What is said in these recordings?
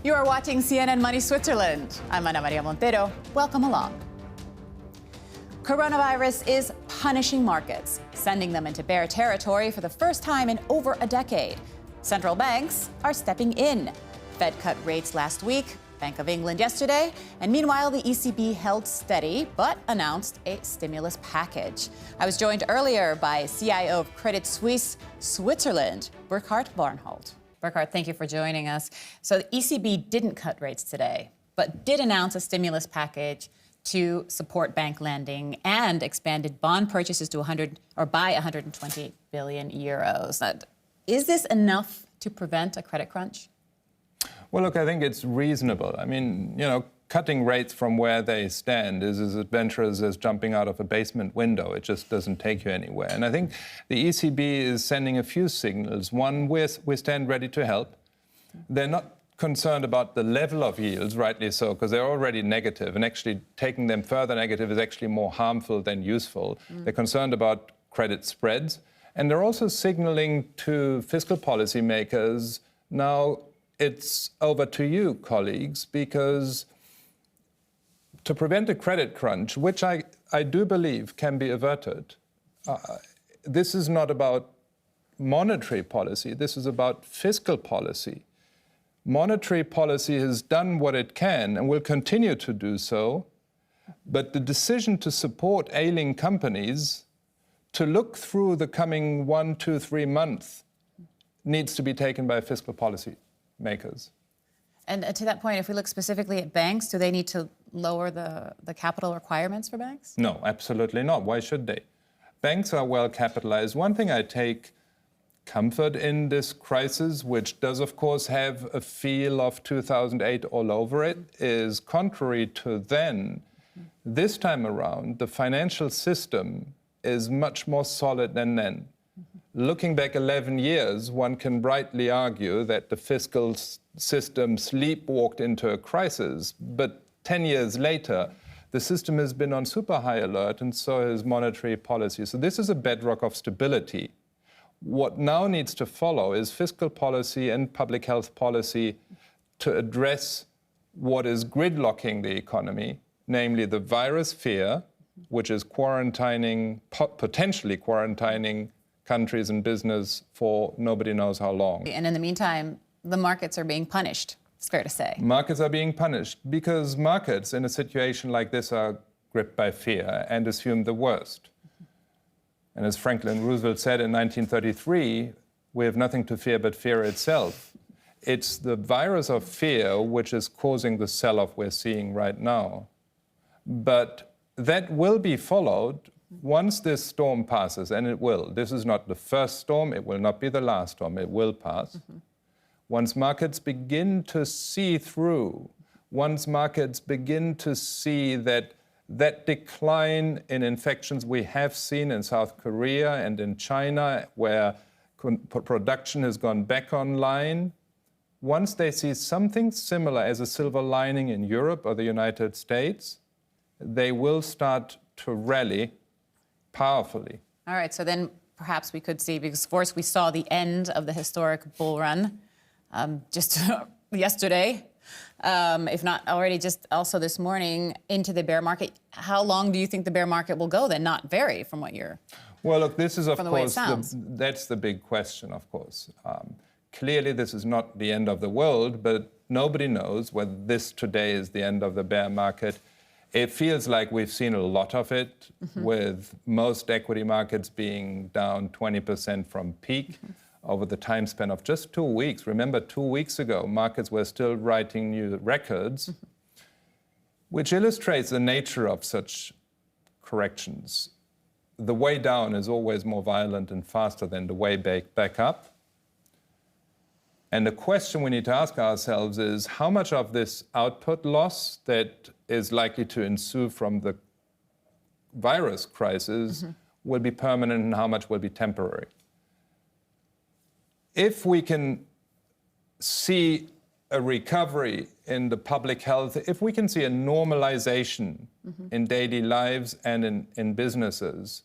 You are watching CNN Money Switzerland. I'm Ana Maria Montero. Welcome along. Coronavirus is punishing markets, sending them into bear territory for the first time in over a decade. Central banks are stepping in. Fed cut rates last week, Bank of England yesterday, and meanwhile the ECB held steady but announced a stimulus package. I was joined earlier by CIO of Suisse Switzerland, Burkhard Varnholt. Burkhard, thank you for joining us. So the ECB didn't cut rates today, but did announce a stimulus package to support bank lending and expanded bond purchases to by 120 billion euros. Is this enough to prevent a credit crunch? Well, look, I think it's reasonable. I mean, cutting rates from where they stand is as adventurous as jumping out of a basement window. It just doesn't take you anywhere. And I think the ECB is sending a few signals. One, we stand ready to help. They're not concerned about the level of yields, rightly so, because they're already negative, and actually taking them further negative is actually more harmful than useful. They're concerned about credit spreads, and they're also signaling to fiscal policymakers, now it's over to you, colleagues, because to prevent a credit crunch, which I do believe can be averted, this is not about monetary policy, this is about fiscal policy. Monetary policy has done what it can and will continue to do so, but the decision to support ailing companies to look through the coming 1, 2, 3 months needs to be taken by fiscal policy makers. And to that point, if we look specifically at banks, do they need to lower the capital requirements for banks? No, absolutely not. Why should they? Banks are well capitalized. One thing I take comfort in this crisis, which does, of course, have a feel of 2008 all over it, is contrary to then, this time around, the financial system is much more solid than then. Looking back 11 years, one can rightly argue that the fiscal system sleepwalked into a crisis, but 10 years later, the system has been on super high alert, and so has monetary policy. So this is a bedrock of stability. What now needs to follow is fiscal policy and public health policy to address what is gridlocking the economy, namely the virus fear, which is potentially quarantining countries and business for nobody knows how long. And in the meantime, the markets are being punished, it's fair to say. Markets are being punished because markets in a situation like this are gripped by fear and assume the worst. And as Franklin Roosevelt said in 1933, we have nothing to fear but fear itself. It's the virus of fear which is causing the sell-off we're seeing right now. But that will be followed once this storm passes, and it will. This is not the first storm, it will not be the last storm, it will pass. Once markets begin to see through, once markets begin to see that decline in infections we have seen in South Korea and in China, where production has gone back online, once they see something similar as a silver lining in Europe or the United States, they will start to rally powerfully. All right, so then perhaps we could see, because of course we saw the end of the historic bull run just yesterday, if not already just also this morning, into the bear market. How long do you think the bear market will go then? Not vary from what you're... Well, look, this is, of course, that's the big question, of course. Clearly, this is not the end of the world, but nobody knows whether this today is the end of the bear market. It feels like we've seen a lot of it, with most equity markets being down 20% from peak over the time span of just 2 weeks. Remember, 2 weeks ago, markets were still writing new records, which illustrates the nature of such corrections. The way down is always more violent and faster than the way back up. And the question we need to ask ourselves is how much of this output loss that is likely to ensue from the virus crisis will be permanent and how much will be temporary. If we can see a recovery in the public health, if we can see a normalization in daily lives and in businesses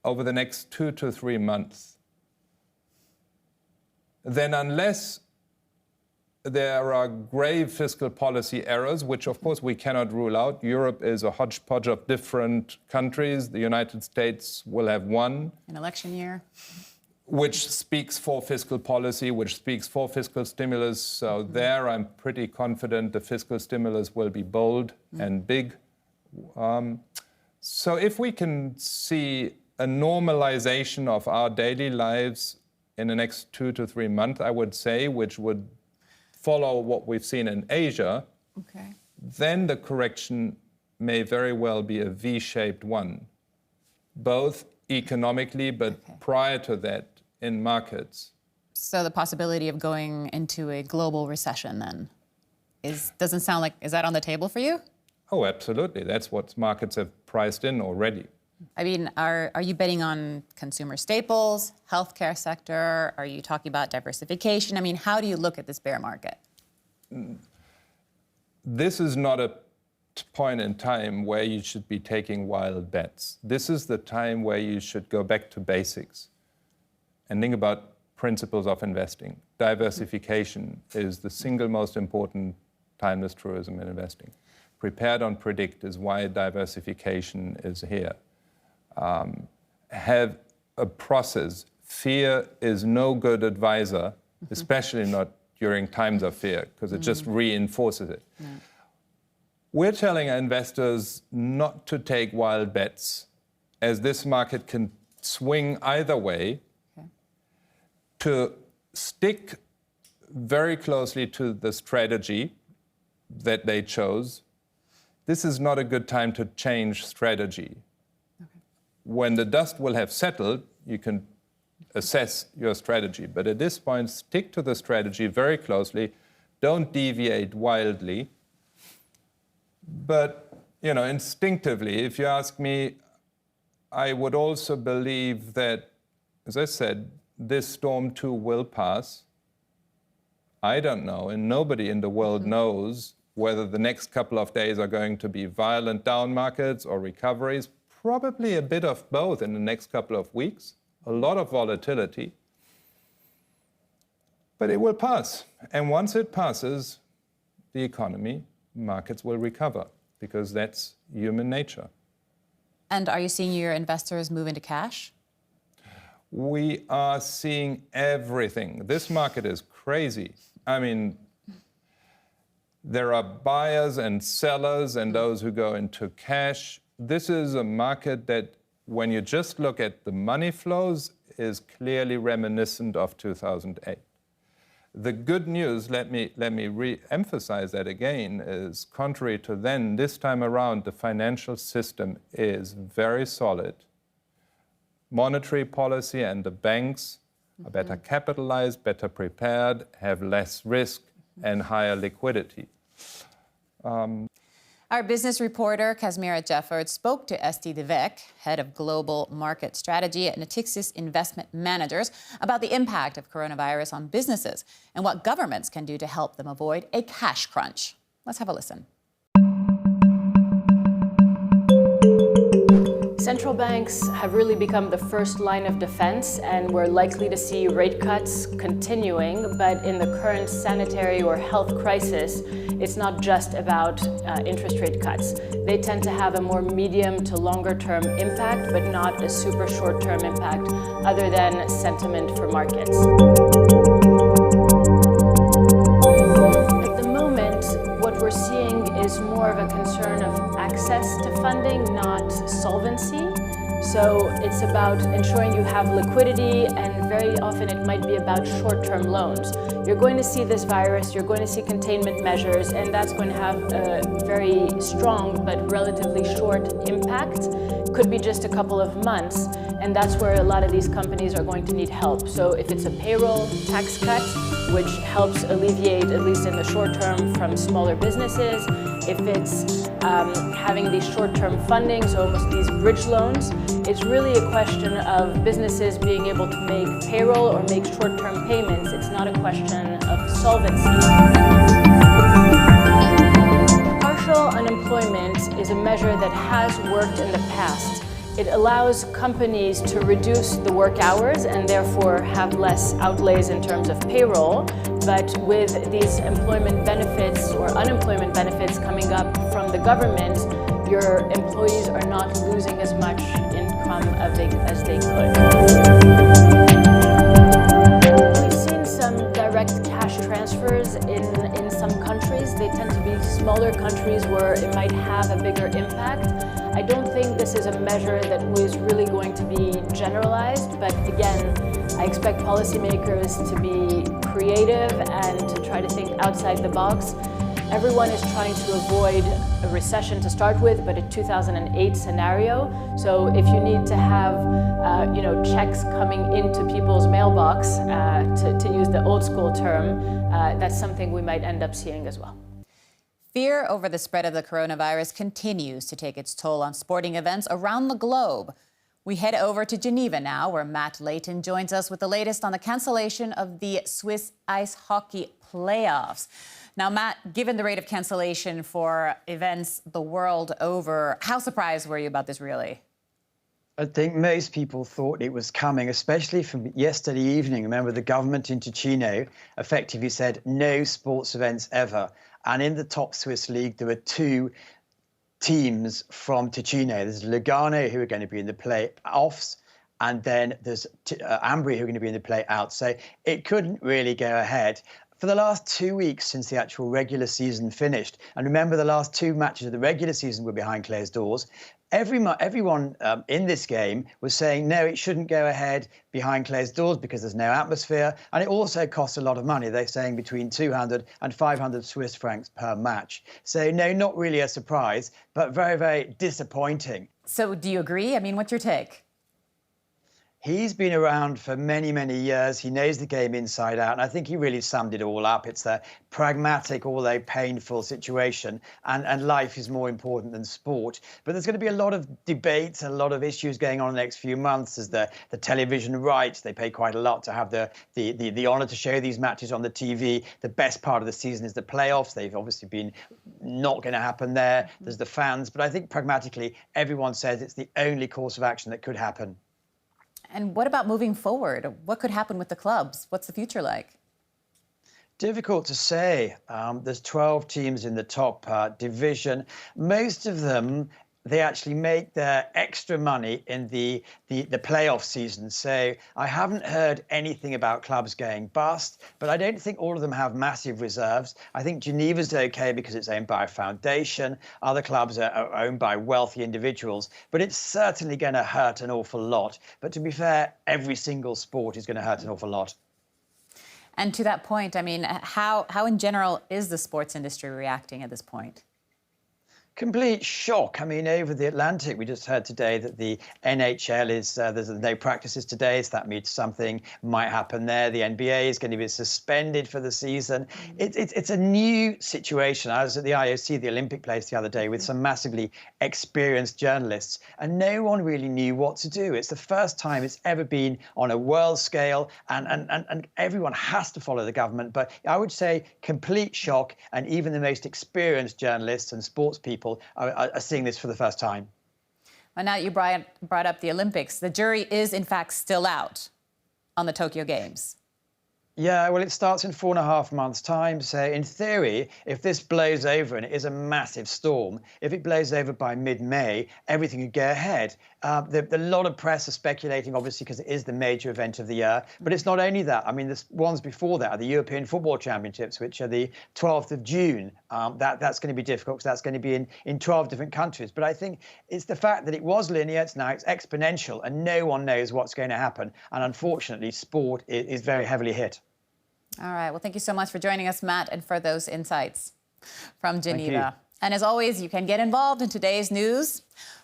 over the next 2 to 3 months, then unless there are grave fiscal policy errors, which of course we cannot rule out. Europe is a hodgepodge of different countries. The United States will have one. An election year. Which speaks for fiscal policy, which speaks for fiscal stimulus. So there I'm pretty confident the fiscal stimulus will be bold and big. So if we can see a normalization of our daily lives in the next 2 to 3 months, I would say, which would follow what we've seen in Asia, then the correction may very well be a V-shaped one, both economically, but prior to that, in markets. So the possibility of going into a global recession then doesn't sound like, is that on the table for you? Oh, absolutely. That's what markets have priced in already. I mean, are you betting on consumer staples, healthcare sector? Are you talking about diversification? I mean, how do you look at this bear market? This is not a point in time where you should be taking wild bets. This is the time where you should go back to basics and think about principles of investing. Diversification is the single most important timeless truism in investing. Prepared on predict is why diversification is here. Have a process. Fear is no good advisor, especially not during times of fear, because it just reinforces it. We're telling our investors not to take wild bets, as this market can swing either way, to stick very closely to the strategy that they chose. This is not a good time to change strategy. When the dust will have settled, you can assess your strategy. But at this point, stick to the strategy very closely. Don't deviate wildly. But, instinctively, if you ask me, I would also believe that, as I said, this storm too will pass. I don't know, and nobody in the world knows whether the next couple of days are going to be violent down markets or recoveries. Probably a bit of both in the next couple of weeks. A lot of volatility. But it will pass. And once it passes, the economy, markets will recover, because that's human nature. And are you seeing your investors move into cash? We are seeing everything. This market is crazy. I mean, there are buyers and sellers and those who go into cash. This is a market that, when you just look at the money flows, is clearly reminiscent of 2008. The good news, let me re-emphasize that again, is contrary to then, this time around, the financial system is very solid. Monetary policy and the banks are better capitalized, better prepared, have less risk and higher liquidity. Our business reporter, Kazmira Jefford, spoke to Esti de Weck, head of global market strategy at Natixis Investment Managers, about the impact of coronavirus on businesses and what governments can do to help them avoid a cash crunch. Let's have a listen. Central banks have really become the first line of defense, and we're likely to see rate cuts continuing. But in the current sanitary or health crisis, it's not just about interest rate cuts. They tend to have a more medium to longer term impact, but not a super short term impact other than sentiment for markets. At the moment, what we're seeing is more of a concern of access to funding, not solvency. So it's about ensuring you have liquidity, and very often it might be about short-term loans. You're going to see this virus, you're going to see containment measures, and that's going to have a very strong but relatively short impact. Could be just a couple of months, and that's where a lot of these companies are going to need help. So if it's a payroll tax cut, which helps alleviate, at least in the short term, from smaller businesses, if it's having these short-term funding, so almost these bridge loans, it's really a question of businesses being able to make payroll or make short-term payments. It's not a question of solvency. Partial unemployment is a measure that has worked in the past. It allows companies to reduce the work hours and therefore have less outlays in terms of payroll. But with these employment benefits or unemployment benefits coming up from the government, your employees are not losing as much income as they could. We've seen some direct cash transfers in some countries. They tend to be smaller countries where it might have a bigger impact. I don't think this is a measure that was really going to be generalized, but again, I expect policymakers to be creative and to try to think outside the box. Everyone is trying to avoid a recession to start with, but a 2008 scenario. So if you need to have checks coming into people's mailbox, to use the old school term, that's something we might end up seeing as well. Fear over the spread of the coronavirus continues to take its toll on sporting events around the globe. We head over to Geneva now, where Matt Layton joins us with the latest on the cancellation of the Swiss ice hockey playoffs. Now, Matt, given the rate of cancellation for events the world over, how surprised were you about this, really? I think most people thought it was coming, especially from yesterday evening. Remember, the government in Ticino effectively said no sports events ever. And in the top Swiss league, there were two teams from Ticino. There's Lugano, who are going to be in the playoffs, and then there's Ambri, who are going to be in the play-out. So it couldn't really go ahead. For the last 2 weeks since the actual regular season finished, and remember the last two matches of the regular season were behind closed doors, everyone in this game was saying, no, it shouldn't go ahead behind closed doors because there's no atmosphere. And it also costs a lot of money. They're saying between 200 and 500 Swiss francs per match. So no, not really a surprise, but very, very disappointing. So do you agree? I mean, what's your take? He's been around for many, many years. He knows the game inside out. And I think he really summed it all up. It's a pragmatic, although painful situation. And life is more important than sport. But there's going to be a lot of debates and a lot of issues going on in the next few months. There's the television rights. They pay quite a lot to have the honor to show these matches on the TV. The best part of the season is the playoffs. They've obviously been not going to happen there. There's the fans. But I think pragmatically, everyone says it's the only course of action that could happen. And what about moving forward? What could happen with the clubs? What's the future like? Difficult to say. There's 12 teams in the top division. Most of them, they actually make their extra money in the playoff season. So I haven't heard anything about clubs going bust, but I don't think all of them have massive reserves. I think Geneva's okay because it's owned by a foundation. Other clubs are owned by wealthy individuals, but it's certainly going to hurt an awful lot. But to be fair, every single sport is going to hurt an awful lot. And to that point, I mean, how in general is the sports industry reacting at this point? Complete shock. I mean, over the Atlantic, we just heard today that the NHL is, there's no practices today, so that means something might happen there. The NBA is going to be suspended for the season. It's a new situation. I was at the IOC, the Olympic place, the other day with some massively experienced journalists, and no one really knew what to do. It's the first time it's ever been on a world scale, and everyone has to follow the government. But I would say complete shock, and even the most experienced journalists and sports people are seeing this for the first time. Well, now you brought up the Olympics. The jury is, in fact, still out on the Tokyo Games. Yeah, well, it starts in 4.5 months' time. So in theory, if this blows over, and it is a massive storm, if it blows over by mid-May, everything could go ahead. A lot of press are speculating, obviously, because it is the major event of the year. But it's not only that. I mean, the ones before that are the European Football Championships, which are the 12th of June. That's going to be difficult because that's going to be in 12 different countries. But I think it's the fact that it was linear, now it's exponential, and no one knows what's going to happen. And unfortunately, sport is very heavily hit. All right. Well, thank you so much for joining us, Matt, and for those insights from Geneva. Thank you. And as always, you can get involved in today's news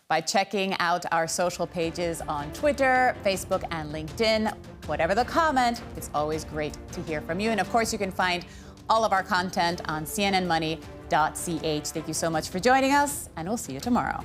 by checking out our social pages on Twitter, Facebook, and LinkedIn. Whatever the comment, it's always great to hear from you. And of course, you can find all of our content on cnnmoney.ch. Thank you so much for joining us, and we'll see you tomorrow.